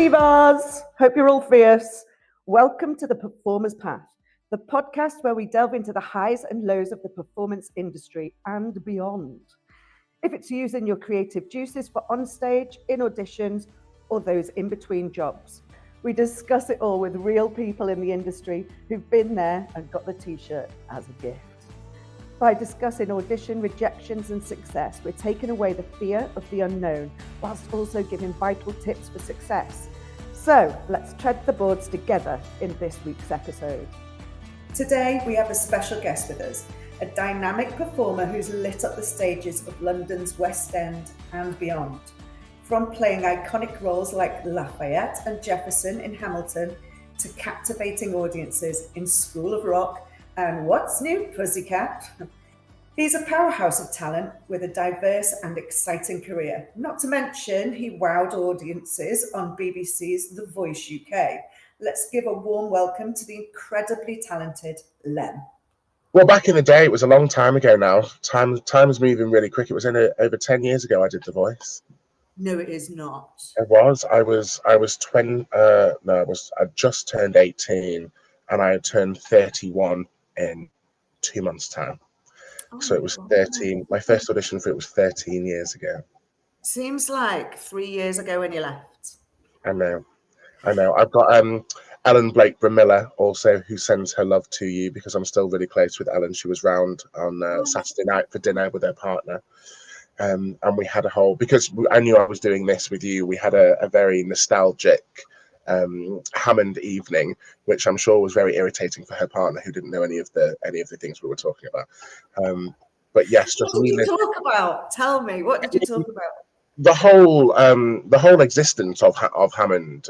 divas! Hope you're all fierce. Welcome to The Performer's Path, the podcast where we delve into the highs and lows of the performance industry and beyond. If it's using your creative juices for onstage, in auditions, or those in between jobs, we discuss it all with real people in the industry who've been there and got the t-shirt as a gift. By discussing audition rejections and success, we're taking away the fear of the unknown, whilst also giving vital tips for success. So let's tread the boards together in this week's episode. Today we have a special guest with us, a dynamic performer who's lit up the stages of London's West End and beyond. From playing iconic roles like Lafayette and Jefferson in Hamilton, to captivating audiences in School of Rock and What's New, Pussycat? He's a powerhouse of talent with a diverse and exciting career. Not to mention, he wowed audiences on BBC's The Voice UK. Let's give a warm welcome to the incredibly talented Lem. Well, back in the day, it was a long time ago now. Time is moving really quick. It was over 10 years ago I did The Voice. No, it is not. It was. I was 20. I just turned 18, and I turned 31 in 2 months' time. So it was 13. My first audition for it was 13 years ago. Seems like 3 years ago when you left. I know. I've got Ellen Blake Bramilla also, who sends her love to you, because I'm still really close with Ellen. She was round on Saturday night for dinner with her partner. And we had a whole, because I knew I was doing this with you, we had a very nostalgic Hammond evening, which I'm sure was very irritating for her partner, who didn't know any of the things we were talking about. But yes, just what did you talk about? Tell me, what did you talk about? The whole existence of Hammond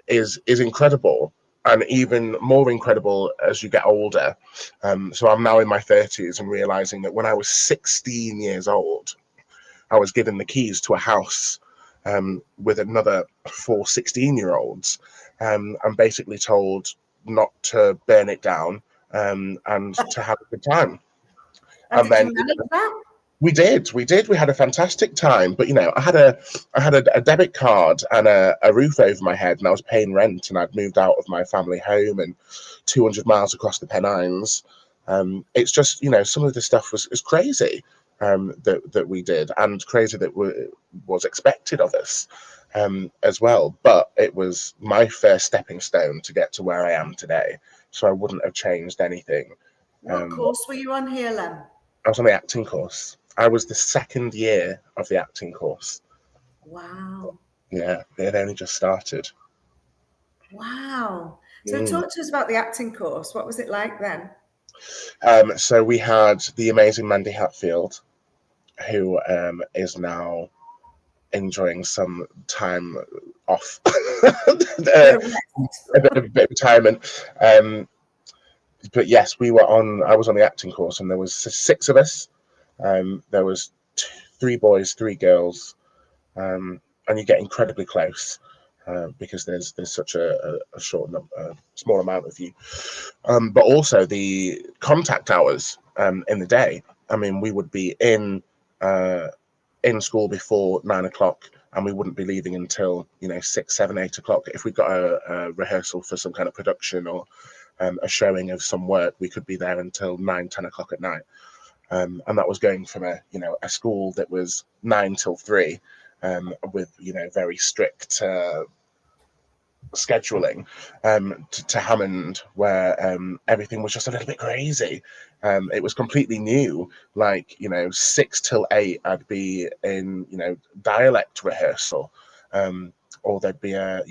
is incredible, and even more incredible as you get older. So I'm now in my 30s and realizing that when I was 16 years old, I was given the keys to a house with another 4 16-year-olds, and basically told not to burn it down and to have a good time. And did you manage that? We did. We had a fantastic time, but I had a debit card and a roof over my head, and I was paying rent, and I'd moved out of my family home and 200 miles across the Pennines. It's just some of the stuff was crazy that we did, and crazy that was expected of us as well. But it was my first stepping stone to get to where I am today, so I wouldn't have changed anything. What course were you on here, Lem? I was on the acting course. I was the second year of the acting course. Wow. Yeah, it had only just started. Wow. So talk to us about the acting course. What was it like then? So we had the amazing Mandy Hatfield, who is now enjoying some time off, a bit of retirement. But yes, I was on the acting course, and there was 6 of us. There was 3 boys, 3 girls, and you get incredibly close because there's such a small amount of you. But also the contact hours in the day. I mean, we would be in school before 9 o'clock, and we wouldn't be leaving until 6, 7, 8 o'clock. If we got a rehearsal for some kind of production or a showing of some work, we could be there until 9, 10 o'clock at night. And that was going from a school that was 9 till 3 with very strict scheduling to Hammond, where everything was just a little bit crazy. It was completely new. 6 till 8 I'd be in dialect rehearsal, or there'd be a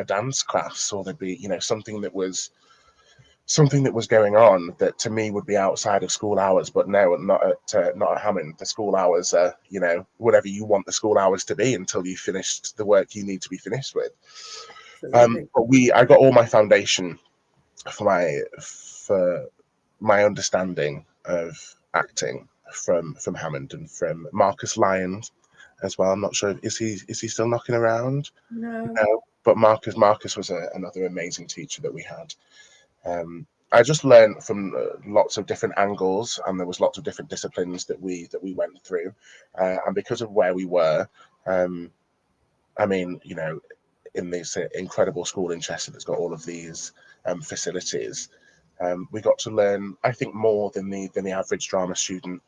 dance class, or there'd be something that was going on that to me would be outside of school hours. But no, not at Hammond. The school hours are whatever you want the school hours to be until you finished the work you need to be finished with. But I got all my foundation for my understanding of acting from Hammond and from Marcus Lyons as well. I'm not sure, is he still knocking around? No. But Marcus was another amazing teacher that we had. I just learned from lots of different angles, and there was lots of different disciplines that we went through, and because of where we were, I mean, you know, in this incredible school in Chester that's got all of these facilities, we got to learn, I think, more than the average drama student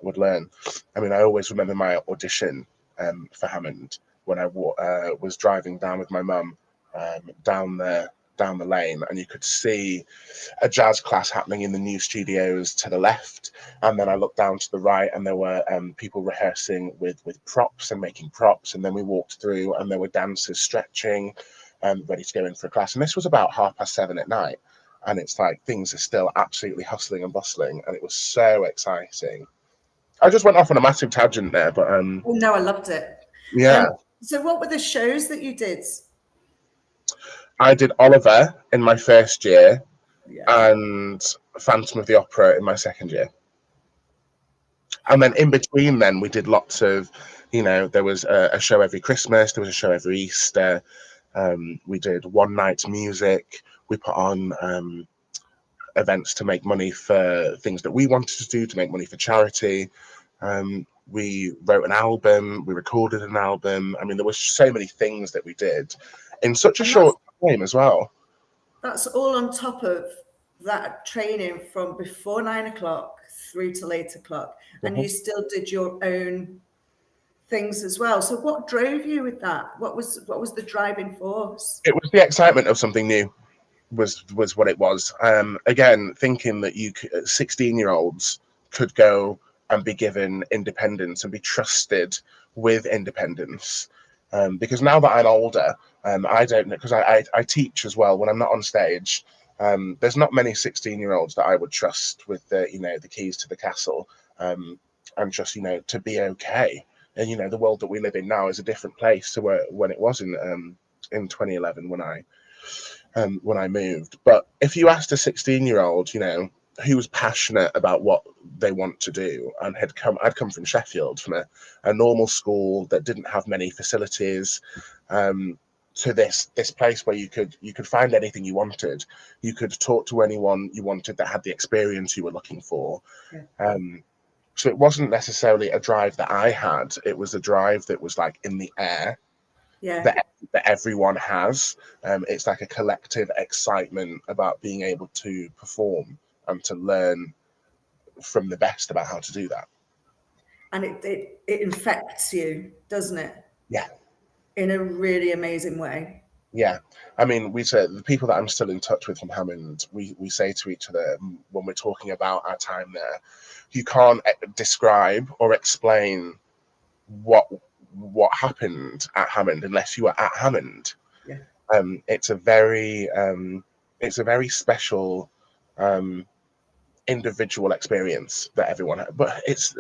would learn. I mean, I always remember my audition for Hammond when I was driving down with my mum down the lane, and you could see a jazz class happening in the new studios to the left, and then I looked down to the right, and there were people rehearsing with props and making props, and then we walked through, and there were dancers stretching, ready to go in for a class. And this was about 7:30 at night, and it's like things are still absolutely hustling and bustling, and it was so exciting. I just went off on a massive tangent there, but Oh no, I loved it. yeah. So what were the shows that you did? I did Oliver in my first year Yeah. and Phantom of the Opera in my second year. And then in between then we did lots of, you know, there was a show every Christmas, there was a show every Easter. We did one night music. We put on events to make money for things that we wanted to do, to make money for charity. We wrote an album, we recorded an album. I mean, there were so many things that we did in such a short time as well. That's all on top of that training from before 9 o'clock through till 8 o'clock. And you still did your own things as well. So what drove you with that? What was the driving force? It was the excitement of something new. Was what it was. Again, thinking that 16-year-olds could go and be given independence and be trusted with independence. Because now that I'm older, I don't know, because I teach as well when I'm not on stage. There's not many 16-year-olds that I would trust with the keys to the castle, and just to be okay. And the world that we live in now is a different place to when it was in 2011 when I moved. But if you asked a 16-year-old, who was passionate about what they want to do, and I'd come from Sheffield, from a normal school that didn't have many facilities, to this place where you could find anything you wanted. You could talk to anyone you wanted that had the experience you were looking for. Yeah. So it wasn't necessarily a drive that I had. It was a drive that was like in the air. Yeah. That everyone has. It's like a collective excitement about being able to perform and to learn from the best about how to do that. And it infects you, doesn't it? Yeah. In a really amazing way. Yeah. I mean, we say the people that I'm still in touch with from Hammond, we say to each other when we're talking about our time there, you can't describe or explain what happened at Hammond unless you were at Hammond. Yeah. It's a very special individual experience that everyone had, but it's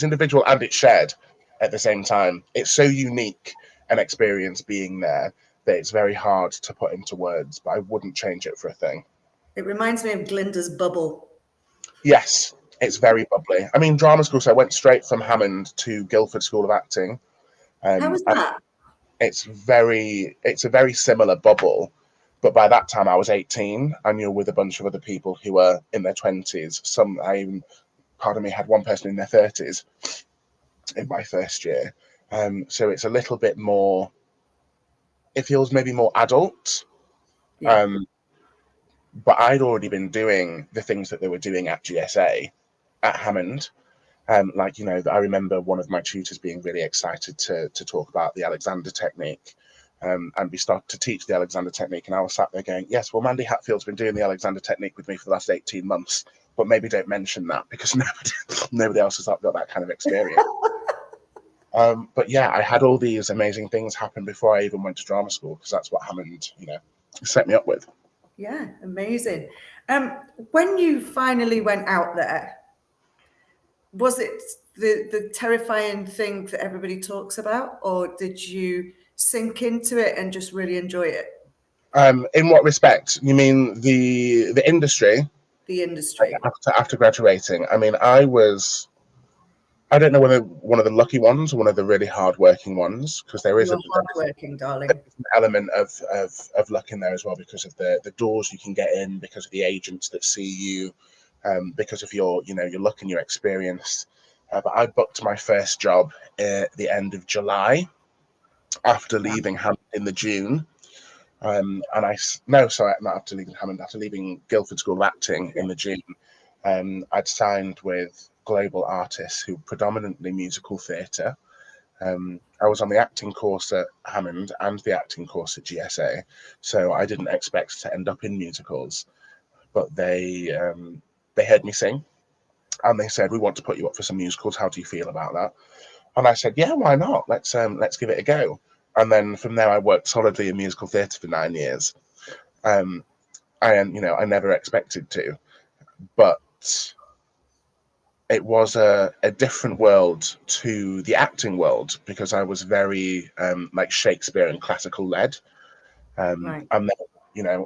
individual and it's shared at the same time. It's so unique an experience being there that it's very hard to put into words, but I wouldn't change it for a thing. It reminds me of Glinda's bubble. Yes, it's very bubbly. I mean, drama school, so I went straight from Hammond to Guildford School of Acting. How was that? It's a very similar bubble, but by that time I was 18 and you're with a bunch of other people who were in their 20s. Pardon me, had one person in their 30s in my first year. So it's a little bit more, it feels maybe more adult. Yeah. But I'd already been doing the things that they were doing at GSA at Hammond. I remember one of my tutors being really excited to talk about the Alexander technique. And we started to teach the Alexander technique, and I was sat there going, yes, well, Mandy Hatfield's been doing the Alexander technique with me for the last 18 months, but maybe don't mention that because nobody else has got that kind of experience. But yeah, I had all these amazing things happen before I even went to drama school, because that's what Hammond, set me up with. Yeah, amazing. When you finally went out there, was it the terrifying thing that everybody talks about, or did you sink into it and just really enjoy it? In what respect? You mean the industry? The industry. After graduating, I mean, I don't know whether one of the lucky ones or one of the really hardworking ones, because there is You're hardworking, darling. an element of luck in there as well, because of the doors you can get in, because of the agents that see you, because of your luck and your experience. But I booked my first job at the end of July, after leaving Hammond in the June. Not after leaving Hammond, after leaving Guildford School of Acting in the June. I'd signed with global artists who predominantly musical theatre. I was on the acting course at Hammond and the acting course at GSA, so I didn't expect to end up in musicals. But they heard me sing, and they said, "We want to put you up for some musicals. How do you feel about that?" And I said, "Yeah, why not? Let's give it a go." And then from there, I worked solidly in musical theatre for 9 years. I never expected to, but it was a different world to the acting world because I was very like Shakespeare and classical led. Right. And then,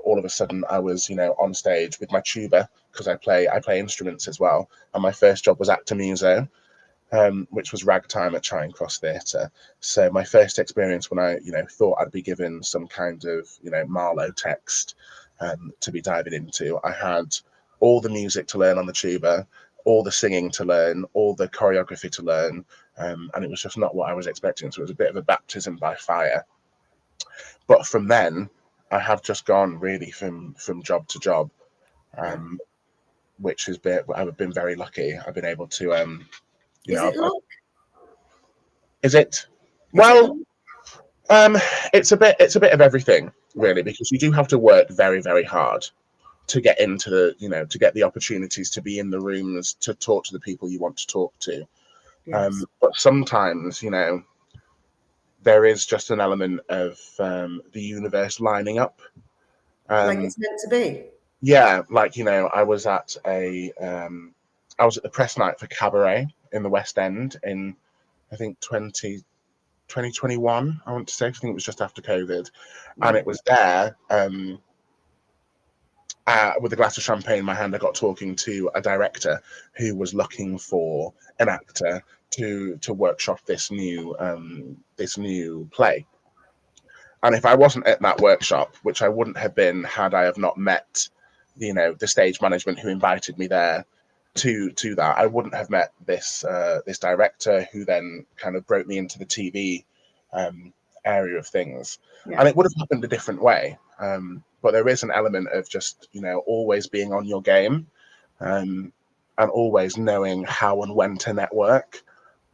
all of a sudden I was, on stage with my tuba because I play instruments as well. And my first job was actor muso, which was Ragtime at Charing Cross Theatre. So my first experience when I, thought I'd be given some kind of, Marlowe text to be diving into, I had all the music to learn on the tuba, all the singing to learn, all the choreography to learn, and it was just not what I was expecting. So it was a bit of a baptism by fire. But from then, I have just gone really from job to job, which has been, I've been very lucky. I've been able to, Is it luck? Is it? Well, it's a bit of everything, really, because you do have to work very, very hard to get into the, to get the opportunities to be in the rooms, to talk to the people you want to talk to. Yes. But sometimes, there is just an element of the universe lining up. Like it's meant to be. Yeah, like, I was at the press night for Cabaret in the West End in, I think, 2021, I want to say. I think it was just after COVID. Right. And it was there, with a glass of champagne in my hand, I got talking to a director who was looking for an actor to workshop this new play. And if I wasn't at that workshop, which I wouldn't have been had I have not met, the stage management who invited me there to that, I wouldn't have met this director who then kind of broke me into the TV area of things. Yeah. And it would have happened a different way. But there is an element of just, always being on your game, and always knowing how and when to network.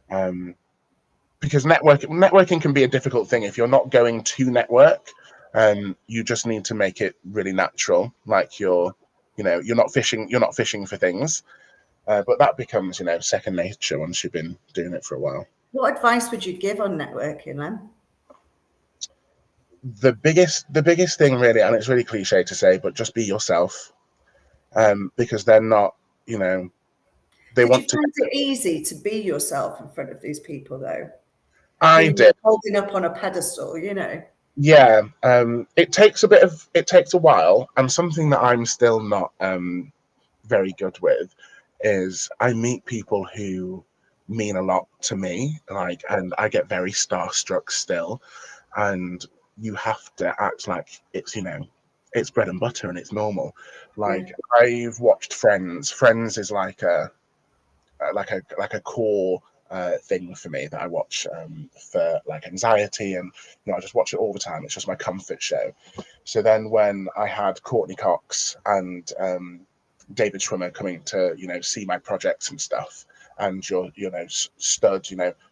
Because networking can be a difficult thing if you're not going to network. You just need to make it really natural, like you're not fishing for things. But that becomes, second nature once you've been doing it for a while. What advice would you give on networking then? The biggest thing really, and it's really cliche to say, but just be yourself. Because they're not, they want to. Did you find it easy to be yourself in front of these people though? I did. Holding up on a pedestal, Yeah, it takes a while, and something that I'm still not very good with is I meet people who mean a lot to me, and I get very starstruck still, and you have to act like it's it's bread and butter and it's normal. I've watched Friends. Friends is like a core thing for me that I watch for like anxiety, and I just watch it all the time. It's just my comfort show. So then when I had Courtney Cox and David Schwimmer coming to see my projects and stuff, and you're stud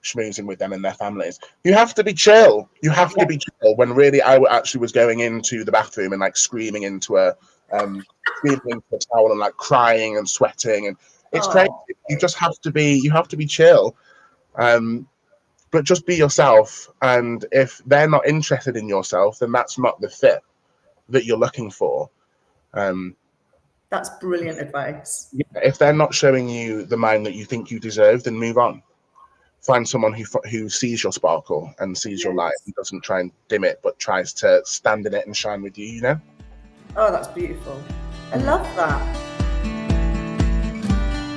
schmoozing with them and their families, you have to be chill. You have to be chill, when really I actually was going into the bathroom and like screaming into a towel and like crying and sweating, and it's crazy. You just have to be chill, but just be yourself. And if they're not interested in yourself, then that's not the fit that you're looking for. That's brilliant advice. Yeah, if they're not showing you the mind that you think you deserve, then move on. Find someone who sees your sparkle and sees your light and doesn't try and dim it, but tries to stand in it and shine with you. Oh, that's beautiful. I love that.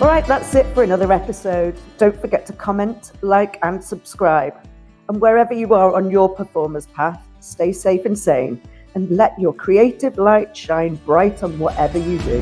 All right, that's it for another episode. Don't forget to comment, like, and subscribe. And wherever you are on your performer's path, stay safe and sane, and let your creative light shine bright on whatever you do.